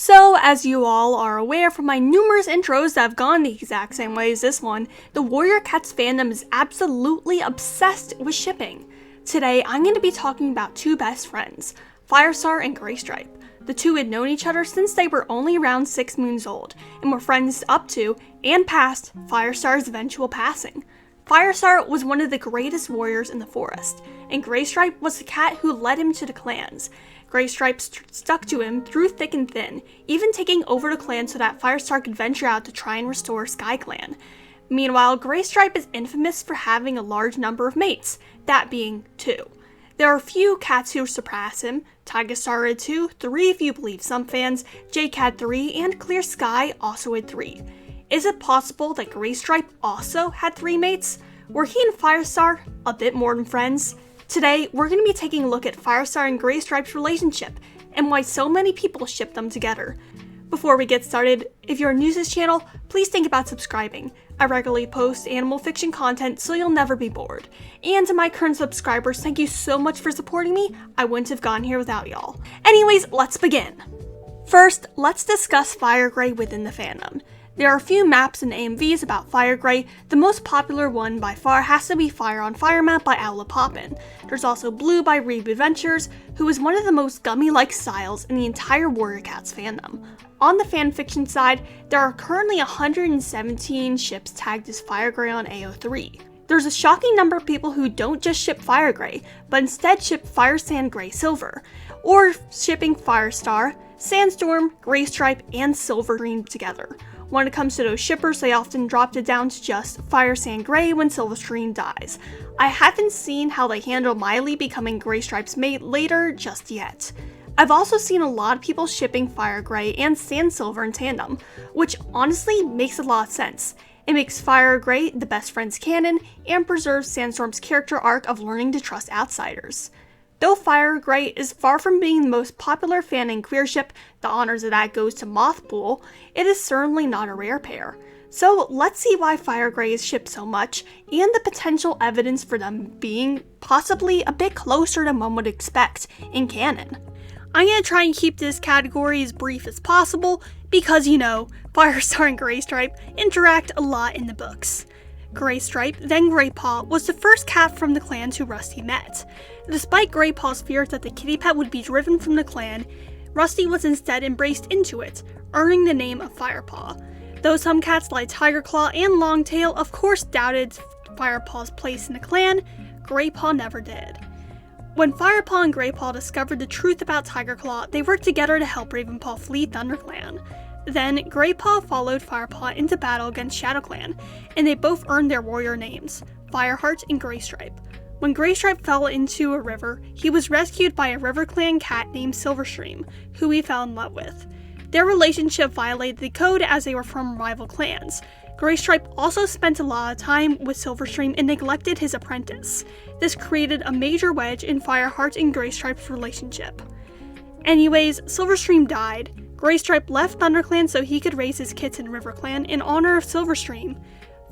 So, as you all are aware from my numerous intros that have gone the exact same way as this one, the Warrior Cats fandom is absolutely obsessed with shipping. Today, I'm going to be talking about two best friends, Firestar and Greystripe. The two had known each other since they were only around 6 moons old, and were friends up to, and past, Firestar's eventual passing. Firestar was one of the greatest warriors in the forest, and Greystripe was the cat who led him to the clans. Greystripe stuck to him through thick and thin, even taking over the clan so that Firestar could venture out to try and restore SkyClan. Meanwhile, Greystripe is infamous for having a large number of mates, that being 2. There are few cats who surpass him. Tigerstar had 2, 3 if you believe some fans, Jake had 3, and Clear Sky also had 3. Is it possible that Greystripe also had 3 mates? Were he and Firestar a bit more than friends? Today, we're going to be taking a look at Firestar and Greystripe's relationship, and why so many people ship them together. Before we get started, if you're new to this channel, please think about subscribing. I regularly post animal fiction content so you'll never be bored. And to my current subscribers, thank you so much for supporting me. I wouldn't have gone here without y'all. Anyways, let's begin. First, let's discuss FireGray within the fandom. There are a few maps and AMVs about FireGray. The most popular one by far has to be Fire on Fire map by Owla Poppin. There's also Blue by Reeb Adventures, who is one of the most gummy-like styles in the entire Warrior Cats fandom. On the fanfiction side, there are currently 117 ships tagged as FireGray on AO3. There's a shocking number of people who don't just ship FireGray, but instead ship Firesand Grey Silver, or shipping Firestar, Sandstorm, Greystripe, and Silverstream together. When it comes to those shippers, they often dropped it down to just Firesand Grey when Silverstream dies. I haven't seen how they handle Miley becoming Greystripe's mate later just yet. I've also seen a lot of people shipping FireGray and Sandsilver in tandem, which honestly makes a lot of sense. It makes FireGray the best friend's canon, and preserves Sandstorm's character arc of learning to trust outsiders. Though FireGray is far from being the most popular fan and queer ship, the honors of that goes to Mothpool, it is certainly not a rare pair. So let's see why FireGray is shipped so much, and the potential evidence for them being possibly a bit closer than one would expect in canon. I'm going to try and keep this category as brief as possible, because you know, Firestar and Greystripe interact a lot in the books. Greystripe, then Greypaw, was the first cat from the clans who Rusty met. Despite Greypaw's fears that the kitty pet would be driven from the clan, Rusty was instead embraced into it, earning the name of Firepaw. Though some cats like Tigerclaw and Longtail of course doubted Firepaw's place in the clan, Greypaw never did. When Firepaw and Greypaw discovered the truth about Tigerclaw, they worked together to help Ravenpaw flee ThunderClan. Then, Greypaw followed Firepaw into battle against ShadowClan, and they both earned their warrior names, Fireheart and Greystripe. When Greystripe fell into a river, he was rescued by a RiverClan cat named Silverstream, who he fell in love with. Their relationship violated the code as they were from rival clans. Greystripe also spent a lot of time with Silverstream and neglected his apprentice. This created a major wedge in Fireheart and Greystripe's relationship. Anyways, Silverstream died. Greystripe left ThunderClan so he could raise his kids in RiverClan in honor of Silverstream.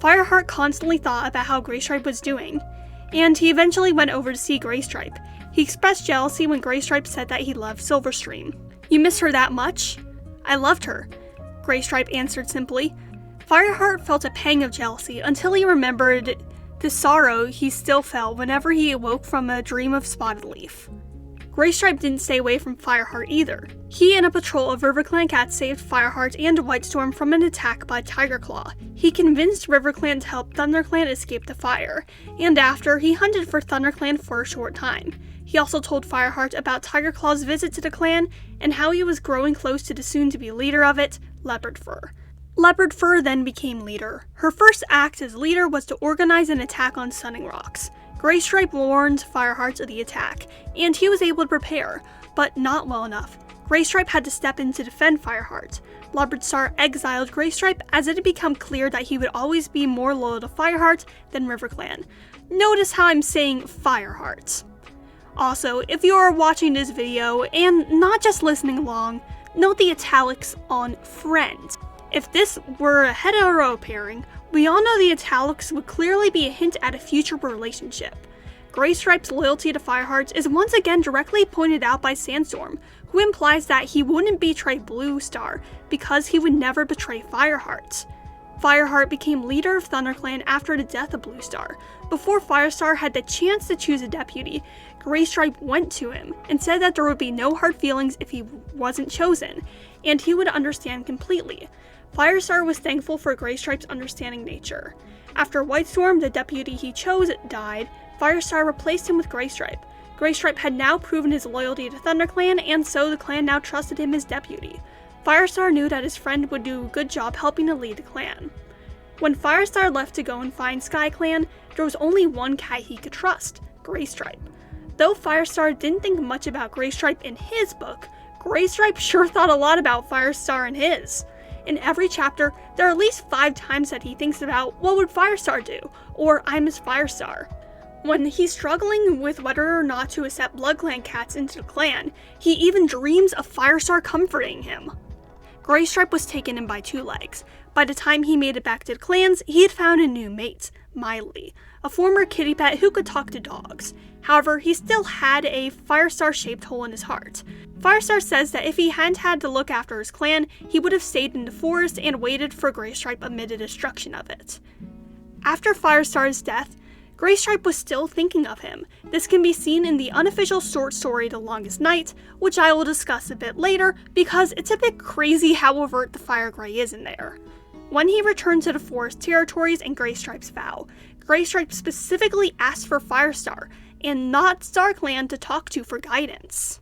Fireheart constantly thought about how Greystripe was doing, and he eventually went over to see Greystripe. He expressed jealousy when Greystripe said that he loved Silverstream. "You miss her that much?" "I loved her," Greystripe answered simply. Fireheart felt a pang of jealousy until he remembered the sorrow he still felt whenever he awoke from a dream of Spotted Leaf. Greystripe didn't stay away from Fireheart either. He and a patrol of RiverClan cats saved Fireheart and Whitestorm from an attack by Tigerclaw. He convinced RiverClan to help ThunderClan escape the fire, and after, he hunted for ThunderClan for a short time. He also told Fireheart about Tigerclaw's visit to the clan, and how he was growing close to the soon-to-be leader of it, Leopardfur. Leopardfur then became leader. Her first act as leader was to organize an attack on Sunning Rocks. Greystripe warned Fireheart of the attack, and he was able to prepare, but not well enough. Greystripe had to step in to defend Fireheart. Leopardstar exiled Greystripe as it had become clear that he would always be more loyal to Fireheart than RiverClan. Notice how I'm saying Fireheart. Also, if you are watching this video and not just listening along, note the italics on friend. If this were a hetero pairing, we all know the italics would clearly be a hint at a future relationship. Greystripe's loyalty to Fireheart is once again directly pointed out by Sandstorm, who implies that he wouldn't betray Bluestar because he would never betray Fireheart. Fireheart became leader of ThunderClan after the death of Bluestar. Before Firestar had the chance to choose a deputy, Greystripe went to him and said that there would be no hard feelings if he wasn't chosen, and he would understand completely. Firestar was thankful for Greystripe's understanding nature. After Whitestorm, the deputy he chose, died, Firestar replaced him with Greystripe. Greystripe had now proven his loyalty to ThunderClan, and so the clan now trusted him as deputy. Firestar knew that his friend would do a good job helping to lead the clan. When Firestar left to go and find SkyClan, there was only one cat he could trust, Greystripe. Though Firestar didn't think much about Greystripe in his book, Greystripe sure thought a lot about Firestar in his. In every chapter, there are at least 5 times that he thinks about what would Firestar do, or I miss Firestar. When he's struggling with whether or not to accept BloodClan cats into the clan, he even dreams of Firestar comforting him. Greystripe was taken in by 2 legs. By the time he made it back to the clans, he had found a new mate, Miley, a former kitty pet who could talk to dogs. However, he still had a Firestar-shaped hole in his heart. Firestar says that if he hadn't had to look after his clan, he would have stayed in the forest and waited for Greystripe amid the destruction of it. After Firestar's death, Greystripe was still thinking of him. This can be seen in the unofficial short story The Longest Night, which I will discuss a bit later because it's a bit crazy how overt the FireGray is in there. When he returned to the forest territories and Greystripe's vow, Greystripe specifically asked for Firestar and not StarClan to talk to for guidance.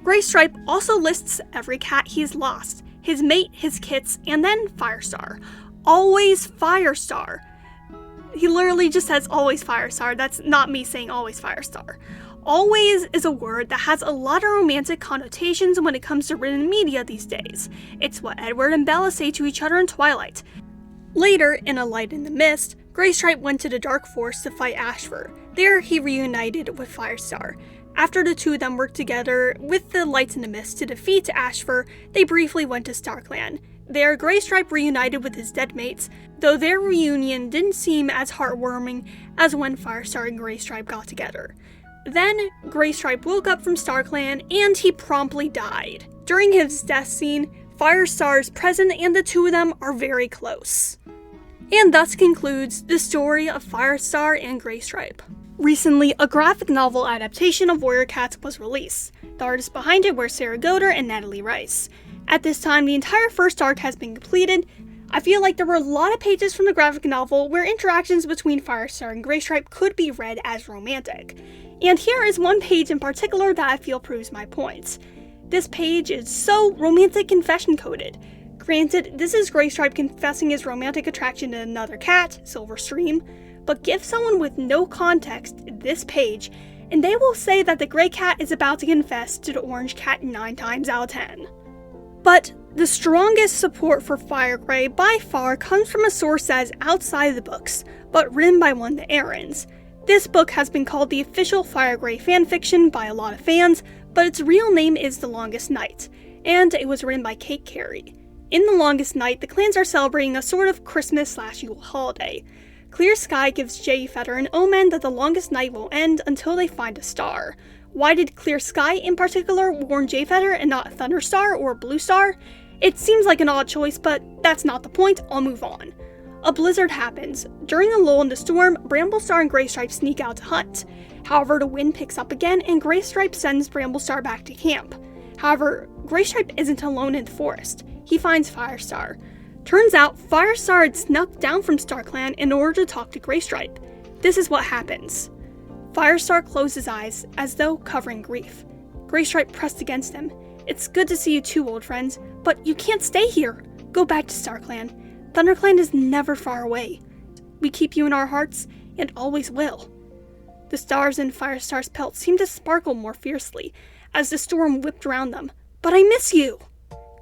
Greystripe also lists every cat he's lost, his mate, his kits, and then Firestar. Always Firestar. He literally just says always Firestar. That's not me saying always Firestar. Always is a word that has a lot of romantic connotations when it comes to written media these days. It's what Edward and Bella say to each other in Twilight. Later, in A Light in the Mist, Greystripe went to the Dark Forest to fight Ashfur. There, he reunited with Firestar. After the two of them worked together with the Lights in the Mist to defeat Ashfur, they briefly went to StarClan. There, Greystripe reunited with his dead mates, though their reunion didn't seem as heartwarming as when Firestar and Greystripe got together. Then, Greystripe woke up from StarClan, and he promptly died. During his death scene, Firestar is present and the two of them are very close. And thus concludes the story of Firestar and Greystripe. Recently, a graphic novel adaptation of Warrior Cats was released. The artists behind it were Sarah Goder and Natalie Rice. At this time, the entire first arc has been completed. I feel like there were a lot of pages from the graphic novel where interactions between Firestar and Greystripe could be read as romantic. And here is one page in particular that I feel proves my points. This page is so romantic confession coded. Granted, this is Greystripe confessing his romantic attraction to another cat, Silverstream, but give someone with no context this page, and they will say that the Grey Cat is about to confess to the Orange Cat 9 times out of 10. But the strongest support for FireGray by far comes from a source that is outside the books, but written by one of the Aarons. This book has been called the official FireGray fanfiction by a lot of fans, but its real name is The Longest Night, and it was written by Kate Carey. In The Longest Night, the clans are celebrating a sort of Christmas/Yule holiday. Clear Sky gives Jay Feather an omen that the longest night will end until they find a star. Why did Clear Sky in particular warn Jay Feather and not Thunderstar or Bluestar? It seems like an odd choice, but that's not the point. I'll move on. A blizzard happens. During a lull in the storm, Bramblestar and Greystripe sneak out to hunt. However, the wind picks up again and Greystripe sends Bramblestar back to camp. However, Greystripe isn't alone in the forest. He finds Firestar. Turns out, Firestar had snuck down from StarClan in order to talk to Greystripe. This is what happens. Firestar closed his eyes, as though covering grief. Greystripe pressed against him. "It's good to see you too, old friends, but you can't stay here. Go back to StarClan. ThunderClan is never far away. We keep you in our hearts, and always will." The stars in Firestar's pelt seemed to sparkle more fiercely, as the storm whipped around them. "But I miss you!"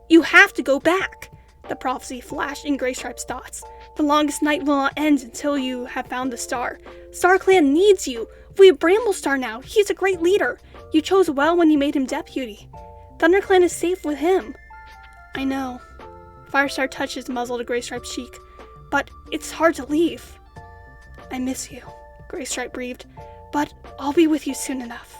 "You have to go back!" The prophecy flashed in Greystripe's thoughts. "The longest night will not end until you have found the star. StarClan needs you. We have Bramblestar now. He's a great leader. You chose well when you made him deputy. ThunderClan is safe with him." "I know." Firestar touched his muzzle to Greystripe's cheek. "But it's hard to leave." "I miss you," Greystripe breathed. "But I'll be with you soon enough."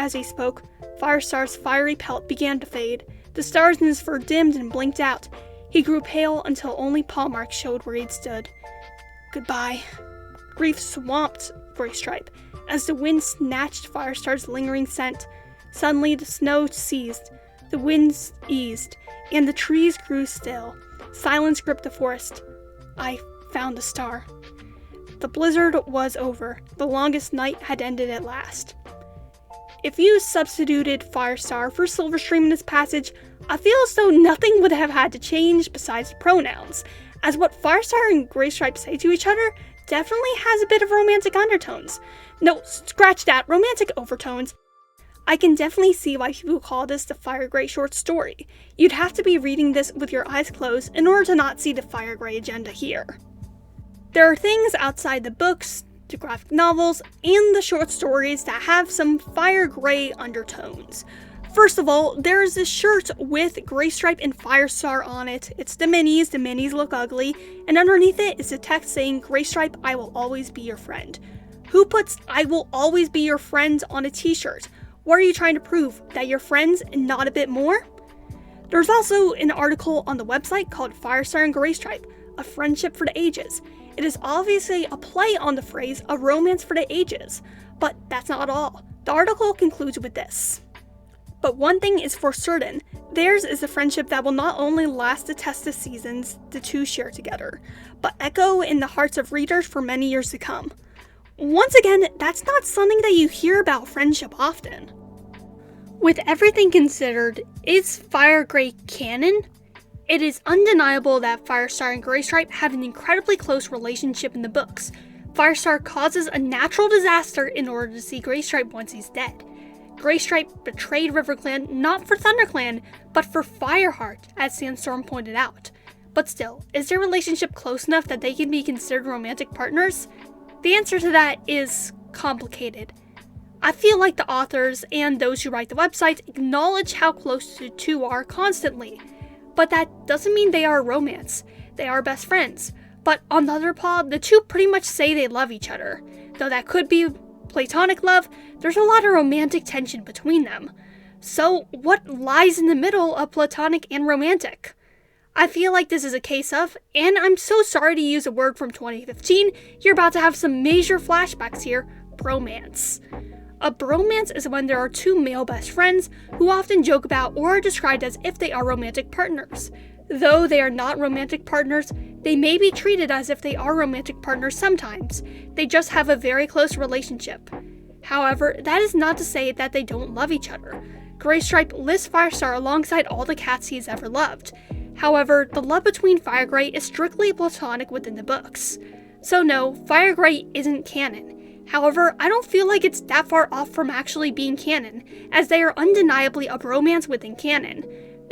As he spoke, Firestar's fiery pelt began to fade. The stars in his fur dimmed and blinked out. He grew pale until only paw marks showed where he'd stood. Goodbye. Grief swamped Greystripe as the wind snatched Firestar's lingering scent. Suddenly the snow ceased, the winds eased, and the trees grew still. Silence gripped the forest. I found a star. The blizzard was over. The longest night had ended at last. If you substituted Firestar for Silverstream in this passage, I feel as though nothing would have had to change besides the pronouns, as what Firestar and Greystripe say to each other definitely has a bit of romantic undertones. No, scratch that, romantic overtones. I can definitely see why people call this the FireGray short story. You'd have to be reading this with your eyes closed in order to not see the FireGray agenda here. There are things outside the books, the graphic novels, and the short stories that have some FireGray undertones. First of all, there is this shirt with Greystripe and Firestar on it. It's the minis look ugly, and underneath it is a text saying, Greystripe, I will always be your friend. Who puts I will always be your friend on a t-shirt? What are you trying to prove? That you're friends and not a bit more? There's also an article on the website called Firestar and Greystripe, a friendship for the ages. It is obviously a play on the phrase, a romance for the ages. But that's not all. The article concludes with this. But one thing is for certain, theirs is a friendship that will not only last the test of seasons the two share together, but echo in the hearts of readers for many years to come. Once again, that's not something that you hear about friendship often. With everything considered, is FireGray canon? It is undeniable that Firestar and Greystripe have an incredibly close relationship in the books. Firestar causes a natural disaster in order to see Greystripe once he's dead. Greystripe betrayed RiverClan not for ThunderClan, but for Fireheart, as Sandstorm pointed out. But still, is their relationship close enough that they can be considered romantic partners? The answer to that is complicated. I feel like the authors and those who write the website acknowledge how close the two are constantly. But that doesn't mean they are a romance. They are best friends. But on the other paw, the two pretty much say they love each other. Though that could be platonic love, there's a lot of romantic tension between them. So what lies in the middle of platonic and romantic? I feel like this is a case of, and I'm so sorry to use a word from 2015, you're about to have some major flashbacks here, bromance. A bromance is when there are two male best friends who often joke about or are described as if they are romantic partners. Though they are not romantic partners, they may be treated as if they are romantic partners sometimes. They just have a very close relationship. However, that is not to say that they don't love each other. Greystripe lists Firestar alongside all the cats he has ever loved. However, the love between FireGray is strictly platonic within the books. So no, FireGray isn't canon. However, I don't feel like it's that far off from actually being canon, as they are undeniably a bromance within canon.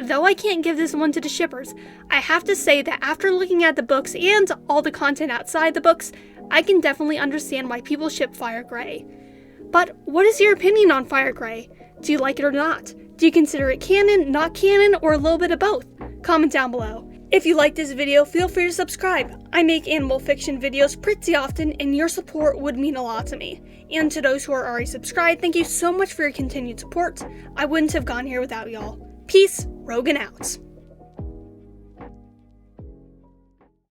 Though I can't give this one to the shippers, I have to say that after looking at the books and all the content outside the books, I can definitely understand why people ship FireGray. But what is your opinion on FireGray? Do you like it or not? Do you consider it canon, not canon, or a little bit of both? Comment down below. If you like this video, feel free to subscribe. I make animal fiction videos pretty often, and your support would mean a lot to me. And to those who are already subscribed, thank you so much for your continued support. I wouldn't have gone here without y'all. Peace, Rogan out.